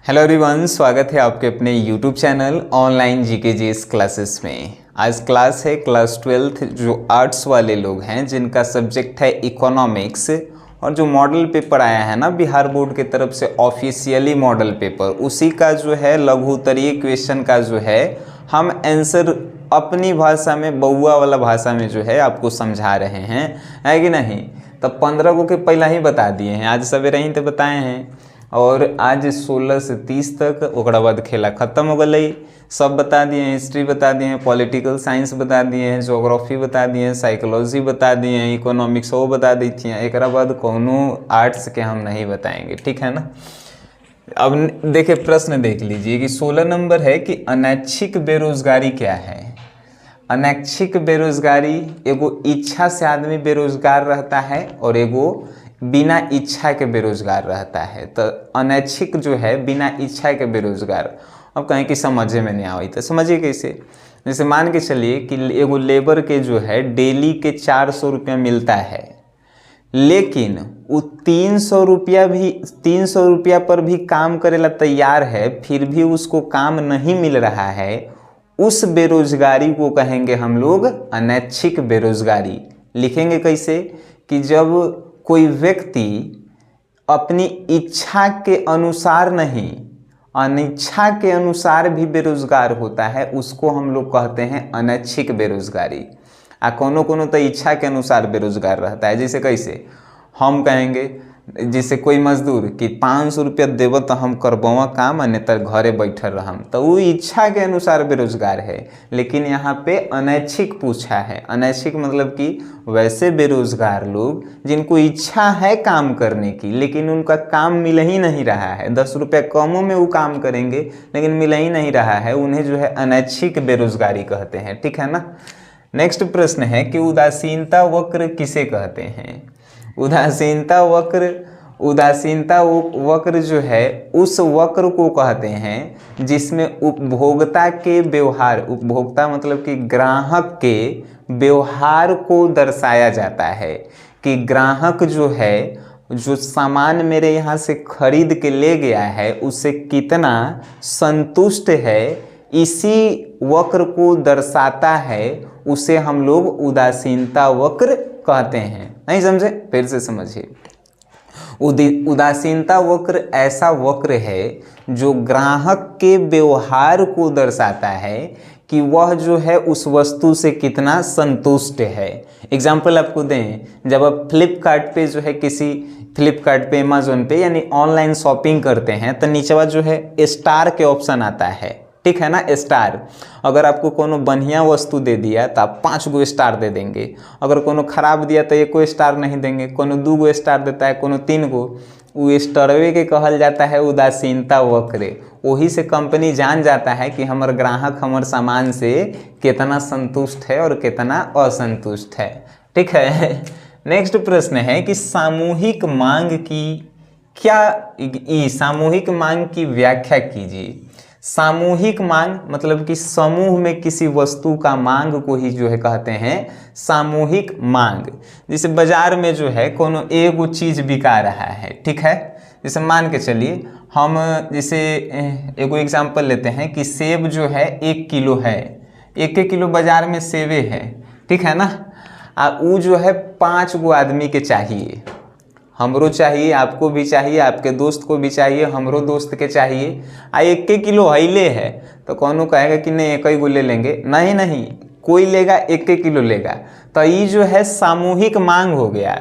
Hello everyone, स्वागत है आपके अपने YouTube channel online GKGS classes में। आज क्लास है क्लास 12th जो आर्ट्स वाले लोग हैं जिनका सब्जेक्ट है इकोनॉमिक्स। और जो मॉडल पेपर आया है ना बिहार बोर्ड की तरफ से ऑफिशियली मॉडल पेपर, उसी का जो है लघुत्तरीय क्वेश्चन का जो है हम आंसर अपनी भाषा में बउआ वाला भाषा में जो है आपको समझा रहे हैं, है कि नहीं। तब 15 को के पहला ही बता दिए हैं, आज सवेरे ही तो बताए हैं। और आज 16 से 30 तक ओकरा बाद खेला खत्म हो गई। सब बता दिए हैं, हिस्ट्री बता दिए हैं, पॉलिटिकल साइंस बता दिए हैं, ज्योग्राफी बता दिए हैं, साइकोलॉजी बता दिए हैं, इकोनॉमिक्स वो बता दी थी। एक बाद कोनो आर्ट्स के हम नहीं बताएंगे, ठीक है ना। अब देखिए प्रश्न देख लीजिए कि 16 नंबर है कि अनैच्छिक बेरोजगारी क्या है। अनैच्छिक बेरोजगारी एगो इच्छा से आदमी बेरोजगार रहता है और एगो बिना इच्छा के बेरोजगार रहता है। तो अनैच्छिक जो है बिना इच्छा के बेरोजगार। अब कहें कि समझे में नहीं आई तो समझिए कैसे। जैसे मान के चलिए कि एगो लेबर के जो है डेली के 400 रुपया मिलता है, लेकिन वो 300 रुपया पर भी काम करेला तैयार है, फिर भी उसको काम नहीं मिल रहा है। उस बेरोजगारी को कहेंगे हम लोग अनैच्छिक बेरोजगारी। लिखेंगे कैसे कि जब कोई व्यक्ति अपनी इच्छा के अनुसार नहीं, अनिच्छा के अनुसार भी बेरोजगार होता है, उसको हम लोग कहते हैं अनैच्छिक बेरोजगारी। कोनो तो इच्छा के अनुसार बेरोजगार रहता है। जैसे कैसे हम कहेंगे, जैसे कोई मजदूर कि 500 रुपया देव तो हम करबवा काम, अन्य तर घरे बैठल रहम, तो वो इच्छा के अनुसार बेरोजगार है। लेकिन यहाँ पे अनैच्छिक पूछा है। अनैच्छिक मतलब कि वैसे बेरोजगार लोग जिनको इच्छा है काम करने की, लेकिन उनका काम मिल ही नहीं रहा है। 10 रुपया कमों में वो काम करेंगे लेकिन मिल ही नहीं रहा है, उन्हें जो है अनैच्छिक बेरोजगारी कहते हैं, ठीक है ना। नेक्स्ट प्रश्न है कि उदासीनता वक्र किसे कहते हैं। उदासीनता वक्र जो है उस वक्र को कहते हैं जिसमें उपभोक्ता के व्यवहार, उपभोक्ता मतलब कि ग्राहक के व्यवहार को दर्शाया जाता है कि ग्राहक जो है जो सामान मेरे यहाँ से खरीद के ले गया है उससे कितना संतुष्ट है, इसी वक्र को दर्शाता है, उसे हम लोग उदासीनता वक्र कहते हैं। नहीं समझे, फिर से समझिए। उदासीनता वक्र ऐसा वक्र है जो ग्राहक के व्यवहार को दर्शाता है कि वह जो है उस वस्तु से कितना संतुष्ट है। एग्जाम्पल आपको दें, जब आप फ्लिपकार्ट पे जो है किसी फ्लिपकार्ट पे, अमेजोन पे यानी ऑनलाइन शॉपिंग करते हैं तो नीचे जो है स्टार के ऑप्शन आता है, ठीक है ना। स्टार, अगर आपको कोनो बढ़िया वस्तु दे दिया तो आप 5 गो स्टार दे देंगे, अगर कोनो खराब दिया तो 1 स्टार नहीं देंगे, कोनो 2 गो स्टार देता है, कोनो 3 गो। वो स्टारवे के कहल जाता है उदासीनता वक्र। वही से कंपनी जान जाता है कि हमार ग्राहक हमार सामान से कितना संतुष्ट है और कितना असंतुष्ट है, ठीक है। नेक्स्ट प्रश्न है कि सामूहिक मांग की व्याख्या कीजिए। सामूहिक मांग मतलब कि समूह में किसी वस्तु का मांग को ही जो है कहते हैं सामूहिक मांग। जैसे बाजार में जो है कोनो एगो चीज बिका रहा है, ठीक है। जैसे मान के चलिए हम जैसे एगो एग्जांपल लेते हैं कि सेब जो है 1 किलो है, 1 किलो बाजार में सेबे है, ठीक है ना। वो जो है 5 गो आदमी के चाहिए, हमरो चाहिए, आपको भी चाहिए, आपके दोस्त को भी चाहिए, हमरो दोस्त के चाहिए। 1 किलो हईले है तो कौनो कहेगा कि नहीं 1 गो ले लेंगे, नहीं, कोई लेगा 1 किलो लेगा। तो ये जो है सामूहिक मांग हो गया।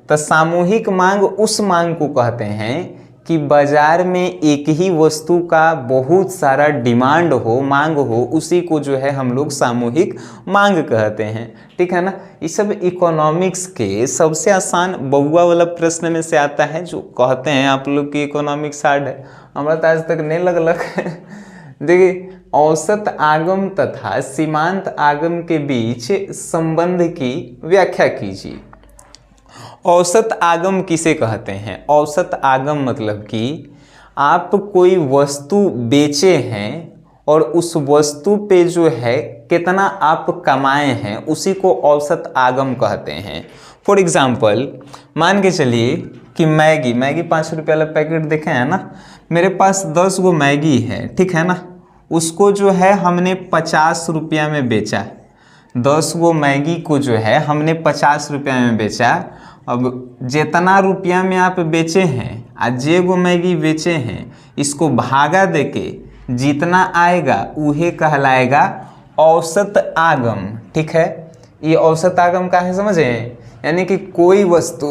तो सामूहिक मांग उस मांग को कहते हैं कि बाजार में एक ही वस्तु का बहुत सारा डिमांड हो, मांग हो, उसी को जो है हम लोग सामूहिक मांग कहते हैं, ठीक है ना। ये सब इकोनॉमिक्स के सबसे आसान बउआ वाला प्रश्न में से आता है, जो कहते हैं आप लोग की इकोनॉमिक्स हार्ड है, हमारा तो आज तक नहीं लगलक। देखिए, औसत आगम तथा सीमांत आगम के बीच संबंध की व्याख्या कीजिए। औसत आगम किसे कहते हैं। औसत आगम मतलब कि आप कोई वस्तु बेचे हैं और उस वस्तु पे जो है कितना आप कमाए हैं, उसी को औसत आगम कहते हैं। फॉर एग्जाम्पल मान के चलिए कि मैगी 5 रुपये वाला पैकेट देखे हैं ना, मेरे पास 10 गो मैगी है, ठीक है ना, उसको जो है हमने 50 रुपया में बेचा। 10 गो मैगी को जो है हमने 50 रुपया में बेचा। अब जितना रुपया में आप बेचे हैं आज जे गो मैगी बेचे हैं, इसको भागा देके जितना आएगा उहे कहलाएगा औसत आगम, ठीक है। ये औसत आगम का है, समझे, यानी कि कोई वस्तु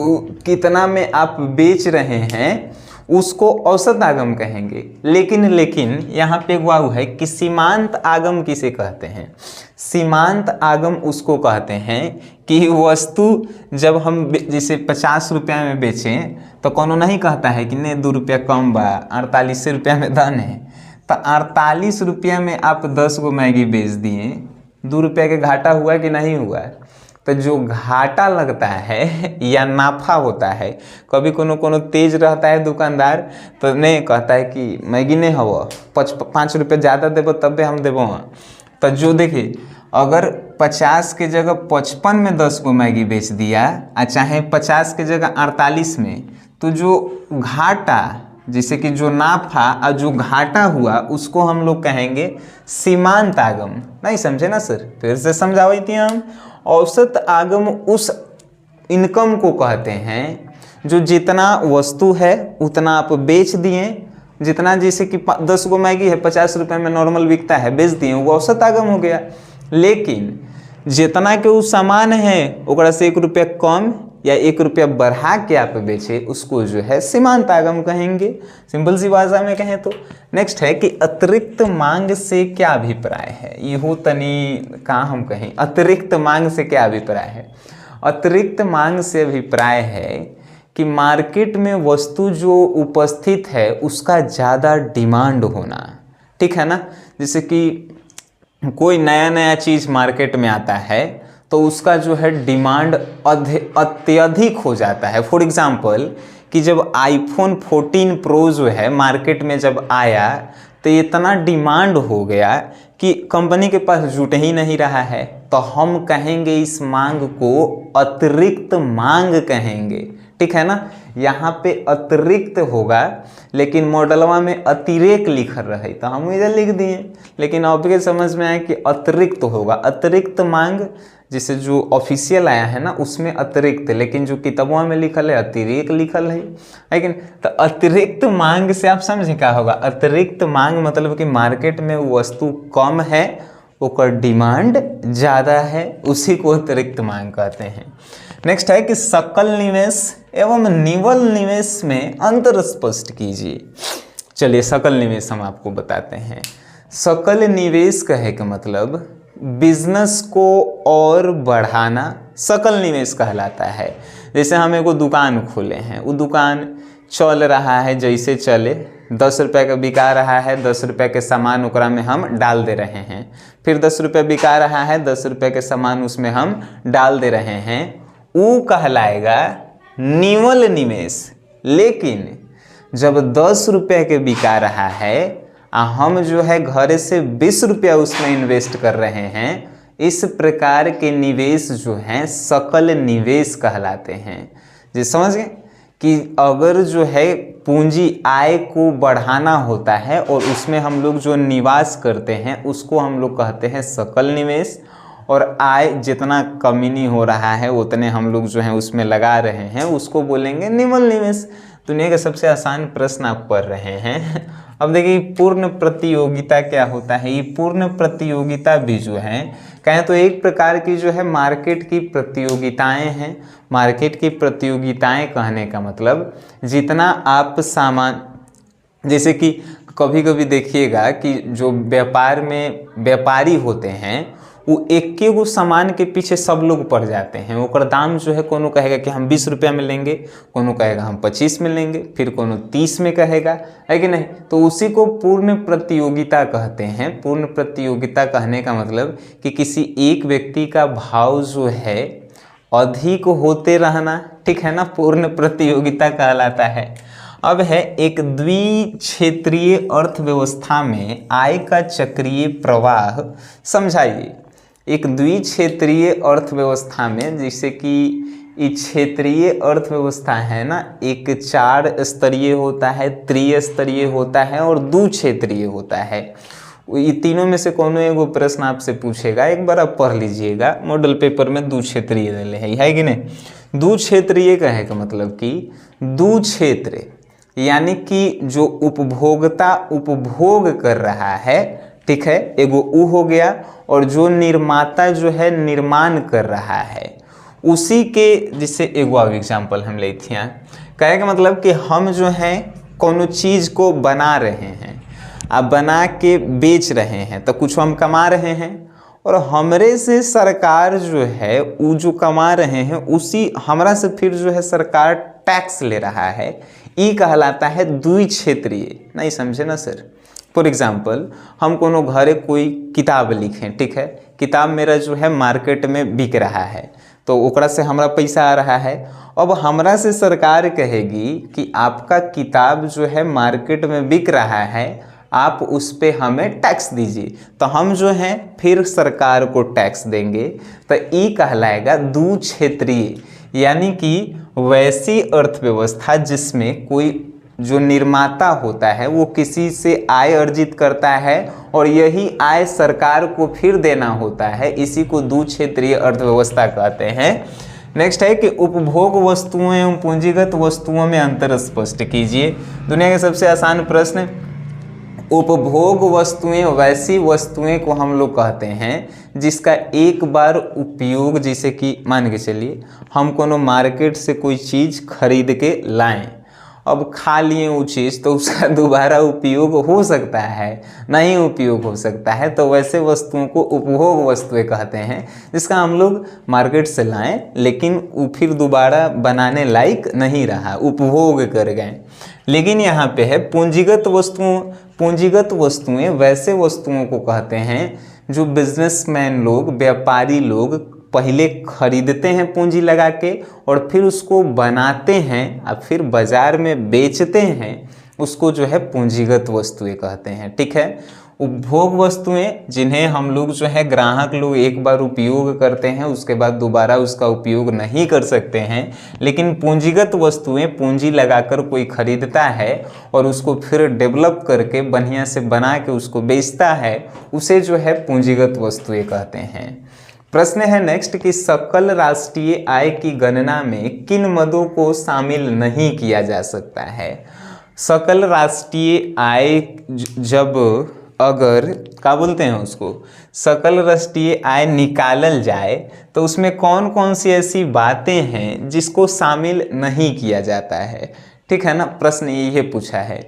कितना में आप बेच रहे हैं उसको औसत आगम कहेंगे। लेकिन यहाँ पे एक वाव है कि सीमांत आगम किसे कहते हैं। सीमांत आगम उसको कहते हैं कि वस्तु जब हम जैसे 50 रुपया में बेचें तो कोनो नहीं कहता है कि नहीं 2 रुपया कम बा, 48 रुपया में दान है। तो 48 रुपया में आप 10 गो मैगी बेच दिए, 2 रुपया के घाटा हुआ कि नहीं हुआ। तो जो घाटा लगता है या नाफा होता है, कभी कोनो तेज रहता है दुकानदार तो नहीं कहता है कि मैगी नहीं हवा 5 रुपये ज़्यादा देबो तब हम देबो। तो जो देखिए अगर 50 के जगह 55 में 10 गो मैगी बेच दिया और चाहे 50 के जगह 48 में, तो जो घाटा जैसे कि जो नाफा और जो घाटा हुआ उसको हम लोग कहेंगे सीमांत आगम। नहीं समझे ना सर, फिर से समझावे थी हम। औसत आगम उस इनकम को कहते हैं जो जितना वस्तु है उतना आप बेच दिए, जितना जैसे कि 10 गो मैगी है 50 रुपये में नॉर्मल बिकता है, बेच दिए, वो औसत आगम हो गया। लेकिन जितना के वो सामान है ओकरा से 1 रुपया कम या 1 रुपया बढ़ा के आप बेचे उसको जो है सीमांत आगम कहेंगे, सिंपल सी भाषा में कहें तो। नेक्स्ट है कि अतिरिक्त मांग से क्या अभिप्राय है। इहो तनी कहाँ हम कहें, अतिरिक्त मांग से क्या अभिप्राय है। अतिरिक्त मांग से अभिप्राय है कि मार्केट में वस्तु जो उपस्थित है उसका ज़्यादा डिमांड होना, ठीक है ना। जैसे कि कोई नया चीज़ मार्केट में आता है तो उसका जो है डिमांड अत्यधिक हो जाता है। फॉर एग्जांपल कि जब आईफोन 14 प्रो जो है मार्केट में जब आया तो इतना डिमांड हो गया कि कंपनी के पास जुट ही नहीं रहा है, तो हम कहेंगे इस मांग को अतिरिक्त मांग कहेंगे, ठीक है ना। यहाँ पे अतिरिक्त होगा लेकिन मॉडलवा में अतिरेक लिखल रहे तो हम इधर लिख दिए, लेकिन आपके समझ में आया कि अतिरिक्त होगा। अतिरिक्त मांग जैसे जो ऑफिशियल आया है ना उसमें अतिरिक्त, लेकिन जो किताबों में लिखल है अतिरेक लिखल है। लेकिन तो अतिरिक्त मांग से आप समझे क्या होगा। अतिरिक्त मांग मतलब कि मार्केट में वस्तु कम है, ओकर डिमांड ज़्यादा है, उसी को अतिरिक्त मांग कहते हैं। नेक्स्ट है कि सकल निवेश एवं निवल निवेश में अंतर स्पष्ट कीजिए। चलिए सकल निवेश हम आपको बताते हैं। सकल निवेश कहे का मतलब बिजनेस को और बढ़ाना सकल निवेश कहलाता है। जैसे हम एगो दुकान खोले हैं, वो दुकान चल रहा है जैसे चले, 10 रुपये का बिका रहा है, 10 रुपये के सामान ओकरा में हम डाल दे रहे हैं, फिर 10 रुपये बिका रहा है, 10 रुपये के सामान उसमें हम डाल दे रहे हैं, वो कहलाएगा निवल निवेश। लेकिन जब 10 रुपये के बिका रहा है हम जो है घर से 20 रुपया उसमें इन्वेस्ट कर रहे हैं, इस प्रकार के निवेश जो हैं सकल निवेश कहलाते हैं। जी समझ गए कि अगर जो है पूंजी आय को बढ़ाना होता है और उसमें हम लोग जो निवास करते हैं उसको हम लोग कहते हैं सकल निवेश, और आय जितना कमी नहीं हो रहा है उतने हम लोग जो है उसमें लगा रहे हैं उसको बोलेंगे निवल निवेश। दुनिया का सबसे आसान प्रश्न आप पढ़ रहे हैं। अब देखिए पूर्ण प्रतियोगिता क्या होता है। ये पूर्ण प्रतियोगिता भी जो है कहें तो एक प्रकार की जो है मार्केट की प्रतियोगिताएं हैं। मार्केट की प्रतियोगिताएं कहने का मतलब जितना आप सामान, जैसे कि कभी कभी देखिएगा कि जो व्यापार में व्यापारी होते हैं वो एक गो सामान के पीछे सब लोग पड़ जाते हैं। ओकर दाम जो है कोनो कहेगा कि हम 20 रुपया में लेंगे, कोनो कहेगा हम 25 में लेंगे, फिर कोनो 30 में कहेगा, है कि नहीं। तो उसी को पूर्ण प्रतियोगिता कहते हैं। पूर्ण प्रतियोगिता कहने का मतलब कि किसी एक व्यक्ति का भाव जो है अधिक होते रहना, ठीक है ना, पूर्ण प्रतियोगिता कहलाता है। अब है एक द्विक्षेत्रीय अर्थव्यवस्था में आय का चक्रीय प्रवाह समझाइए। एक द्विक्षेत्रीय अर्थव्यवस्था में जैसे कि क्षेत्रीय अर्थव्यवस्था है ना, एक 4 स्तरीय होता है, त्रिस्तरीय होता है और 2 क्षेत्रीय होता है। ये तीनों में से कोनो एगो प्रश्न आपसे पूछेगा, एक बार आप पढ़ लीजिएगा, मॉडल पेपर में 2 क्षेत्रीय दिले है कि नहीं। 2 क्षेत्रीय कहे का मतलब कि 2 क्षेत्र यानी कि जो उपभोक्ता उपभोग कर रहा है, ठीक है, एगो ऊ हो गया, और जो निर्माता जो है निर्माण कर रहा है उसी के, जिससे एगो अब एग्जाम्पल हम लेते हैं, कहे का मतलब कि हम जो हैं कोनो चीज़ को बना रहे हैं, अब बना के बेच रहे हैं तो कुछ हम कमा रहे हैं, और हमरे से सरकार जो है वो जो कमा रहे हैं उसी हमरा से फिर जो है सरकार टैक्स ले रहा है। ये कहलाता है द्विक्षेत्रीय। नहीं समझे ना सर। फॉर एग्जाम्पल हम कोनो घरे कोई किताब लिखें, ठीक है, किताब मेरा जो है मार्केट में बिक रहा है तो ओकरा से हमरा पैसा आ रहा है। अब हमरा से सरकार कहेगी कि आपका किताब जो है मार्केट में बिक रहा है, आप उस पे हमें टैक्स दीजिए, तो हम जो हैं फिर सरकार को टैक्स देंगे। तो ये कहलाएगा द्विक्षेत्रीय, यानी कि वैसी अर्थव्यवस्था जिसमें कोई जो निर्माता होता है वो किसी से आय अर्जित करता है और यही आय सरकार को फिर देना होता है, इसी को द्विक्षेत्रीय अर्थव्यवस्था कहते हैं। नेक्स्ट है कि उपभोग वस्तुओं एवं पूंजीगत वस्तुओं में अंतर स्पष्ट कीजिए। दुनिया के सबसे आसान प्रश्न। उपभोग वस्तुएं वैसी वस्तुएं को हम लोग कहते हैं जिसका एक बार उपयोग, जैसे कि मान के चलिए हम कोनो मार्केट से कोई चीज़ खरीद के लाएं, अब खा लिए वो चीज़ तो उसका दोबारा उपयोग हो सकता है, नहीं उपयोग हो सकता है, तो वैसे वस्तुओं को उपभोग वस्तुएं कहते हैं जिसका हम लोग मार्केट से लाएं लेकिन वो फिर दोबारा बनाने लायक नहीं रहा, उपभोग कर गए। लेकिन यहाँ पे है पूंजीगत वस्तुओं। पूंजीगत वस्तुएं वैसे वस्तुओं को कहते हैं जो बिजनेसमैन लोग, व्यापारी लोग पहले खरीदते हैं पूंजी लगा के और फिर उसको बनाते हैं और फिर बाजार में बेचते हैं, उसको जो है पूंजीगत वस्तुएं कहते हैं। ठीक है। उपभोग वस्तुएं जिन्हें हम लोग जो है ग्राहक लोग एक बार उपयोग करते हैं उसके बाद दोबारा उसका उपयोग नहीं कर सकते हैं, लेकिन पूंजीगत वस्तुएं पूंजी लगाकर कोई खरीदता है और उसको फिर डेवलप करके बढ़िया से बना के उसको बेचता है, उसे जो है पूंजीगत वस्तुएं कहते हैं। प्रश्न है नेक्स्ट कि सकल राष्ट्रीय आय की गणना में किन मदों को शामिल नहीं किया जा सकता है। सकल राष्ट्रीय आय जब अगर क्या बोलते हैं उसको सकल राष्ट्रीय आय निकालल जाए तो उसमें कौन कौन सी ऐसी बातें हैं जिसको शामिल नहीं किया जाता है। ठीक है ना, प्रश्न ये पूछा है।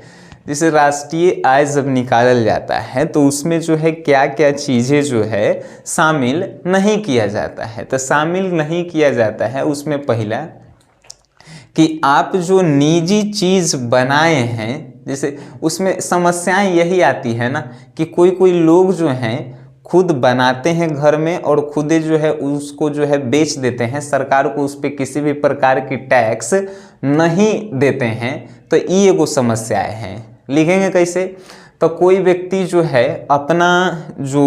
जैसे राष्ट्रीय आय जब निकालल जाता है तो उसमें जो है क्या क्या चीज़ें जो है शामिल नहीं किया जाता है। तो शामिल नहीं किया जाता है उसमें पहला कि आप जो निजी चीज़ बनाए हैं, जैसे उसमें समस्याएं यही आती है ना कि कोई कोई लोग जो हैं खुद बनाते हैं घर में और खुद जो है उसको जो है बेच देते हैं, सरकार को उस पर किसी भी प्रकार की टैक्स नहीं देते हैं, तो ये एगो समस्याएं हैं। लिखेंगे कैसे, तो कोई व्यक्ति जो है अपना जो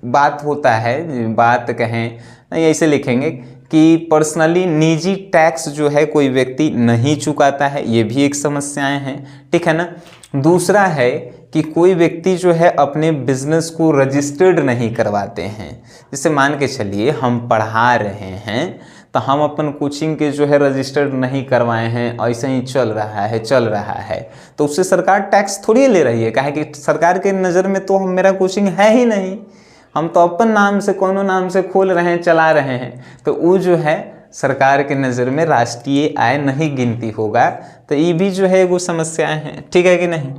बात होता है, बात कहें नहीं ऐसे लिखेंगे कि पर्सनली निजी टैक्स जो है कोई व्यक्ति नहीं चुकाता है, ये भी एक समस्याएं हैं। ठीक है ना। दूसरा है कि कोई व्यक्ति जो है अपने बिजनेस को रजिस्टर्ड नहीं करवाते हैं। जैसे मान के चलिए हम पढ़ा रहे हैं तो हम अपन कोचिंग के जो है रजिस्टर्ड नहीं करवाए हैं, ऐसे ही चल रहा है, तो उससे सरकार टैक्स थोड़ी ले रही है। काहे कि सरकार के नज़र में तो मेरा कोचिंग है ही नहीं, हम तो अपन नाम से कोनो नाम से खोल रहे हैं, चला रहे हैं, तो वो जो है सरकार के नज़र में राष्ट्रीय आय नहीं गिनती होगा। तो ये भी जो है वो समस्याएं हैं। ठीक है कि नहीं।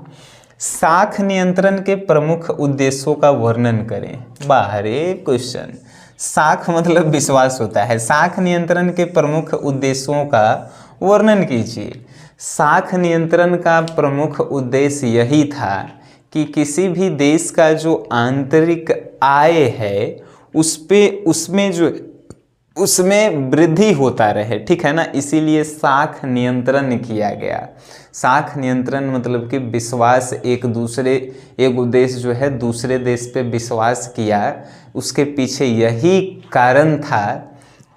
साख नियंत्रण के प्रमुख उद्देश्यों का वर्णन करें। बाहरे क्वेश्चन। साख मतलब विश्वास होता है। साख नियंत्रण के प्रमुख उद्देश्यों का वर्णन कीजिए। साख नियंत्रण का प्रमुख उद्देश्य यही था कि किसी भी देश का जो आंतरिक आय है उसमें वृद्धि होता रहे। ठीक है ना, इसीलिए साख नियंत्रण किया गया। साख नियंत्रण मतलब कि विश्वास, एक देश जो है दूसरे देश पे विश्वास किया, उसके पीछे यही कारण था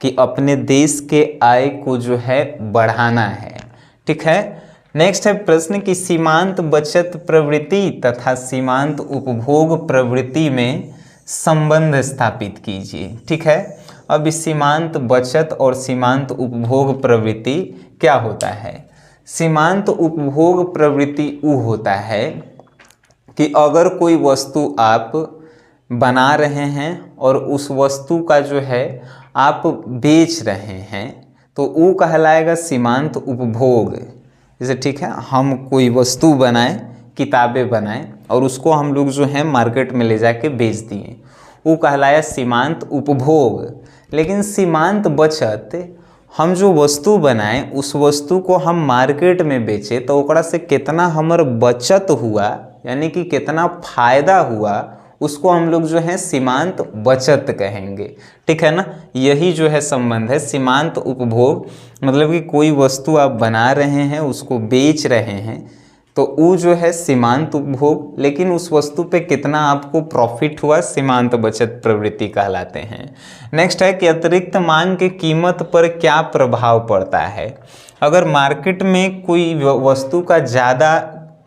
कि अपने देश के आय को जो है बढ़ाना है। ठीक है, नेक्स्ट है प्रश्न कि सीमांत बचत प्रवृत्ति तथा सीमांत उपभोग प्रवृत्ति में संबंध स्थापित कीजिए। ठीक है, अब इस सीमांत बचत और सीमांत उपभोग प्रवृत्ति क्या होता है? सीमांत उपभोग प्रवृत्ति वो होता है कि अगर कोई वस्तु आप बना रहे हैं और उस वस्तु का जो है आप बेच रहे हैं तो वो कहलाएगा सीमांत उपभोग। जैसे ठीक है, हम कोई वस्तु बनाएं, किताबें बनाएं और उसको हम लोग जो है मार्केट में ले जाके बेच दिए, वो कहलाया सीमांत उपभोग। लेकिन सीमांत बचत, हम जो वस्तु बनाएं उस वस्तु को हम मार्केट में बेचें तो ओकरा से कितना हमर बचत हुआ, यानी कि कितना फायदा हुआ, उसको हम लोग जो है सीमांत बचत कहेंगे। ठीक है ना, यही जो है संबंध है सीमांत उपभोग। मतलब कि कोई वस्तु आप बना रहे हैं, उसको बेच रहे हैं तो वो जो है सीमांत उपभोग, लेकिन उस वस्तु पे कितना आपको प्रॉफिट हुआ, सीमांत बचत प्रवृत्ति कहलाते हैं। नेक्स्ट है कि अतिरिक्त मांग की कीमत पर क्या प्रभाव पड़ता है? अगर मार्केट में कोई वस्तु का ज़्यादा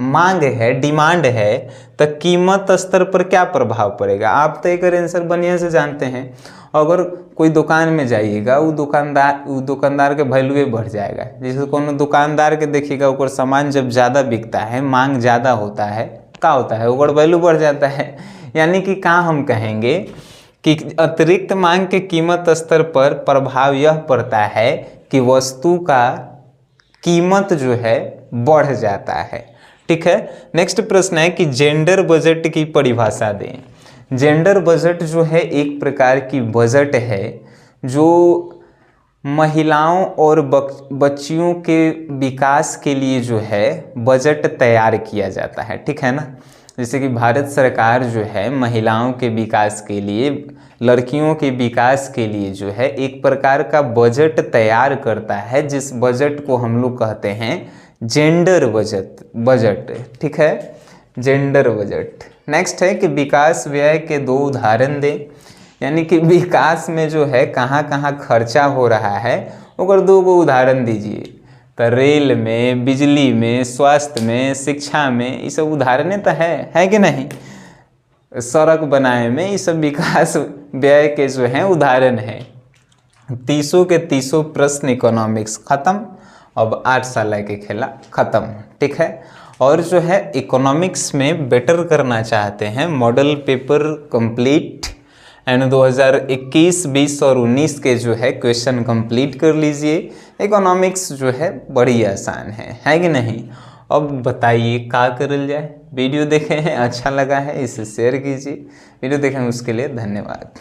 मांग है, डिमांड है, तो कीमत स्तर पर क्या प्रभाव पड़ेगा? आप तो एक आंसर बढ़िया से जानते हैं। अगर कोई दुकान में जाइएगा, वो दुकानदार के वैल्यू बढ़ जाएगा। जैसे कोनो दुकानदार के देखिएगा, ओकर सामान जब ज़्यादा बिकता है, मांग ज़्यादा होता है, क्या होता है, ओकर वैल्यू बढ़ जाता है। यानी कि क्या हम कहेंगे कि अतिरिक्त मांग के कीमत स्तर पर प्रभाव यह पड़ता है कि वस्तु का कीमत जो है बढ़ जाता है। ठीक है, नेक्स्ट प्रश्न है कि जेंडर बजट की परिभाषा दें। जेंडर बजट जो है एक प्रकार की बजट है जो महिलाओं और बच्चियों के विकास के लिए जो है बजट तैयार किया जाता है। ठीक है ना, जैसे कि भारत सरकार जो है महिलाओं के विकास के लिए, लड़कियों के विकास के लिए जो है एक प्रकार का बजट तैयार करता है, जिस बजट को हम लोग कहते हैं जेंडर बजट। ठीक है, जेंडर बजट। नेक्स्ट है कि विकास व्यय के 2 उदाहरण दें। यानी कि विकास में जो है कहाँ कहाँ खर्चा हो रहा है, ओकर 2 गो उदाहरण दीजिए। तो रेल में, बिजली में, स्वास्थ्य में, शिक्षा में, ये सब उदाहरण तो है कि नहीं? सड़क बनाए में, ये सब विकास व्यय के जो हैं उदाहरण है। 30 के 30 प्रश्न इकोनॉमिक्स खत्म। अब 8 साल के खेला खत्म। ठीक है, और जो है इकोनॉमिक्स में बेटर करना चाहते हैं, मॉडल पेपर कंप्लीट एंड 2021, 20 और 19 के जो है क्वेश्चन कंप्लीट कर लीजिए। इकोनॉमिक्स जो है बड़ी आसान है कि नहीं? अब बताइए क्या करल जाए। वीडियो देखे हैं, अच्छा लगा है, इसे शेयर कीजिए। वीडियो देखने उसके लिए धन्यवाद।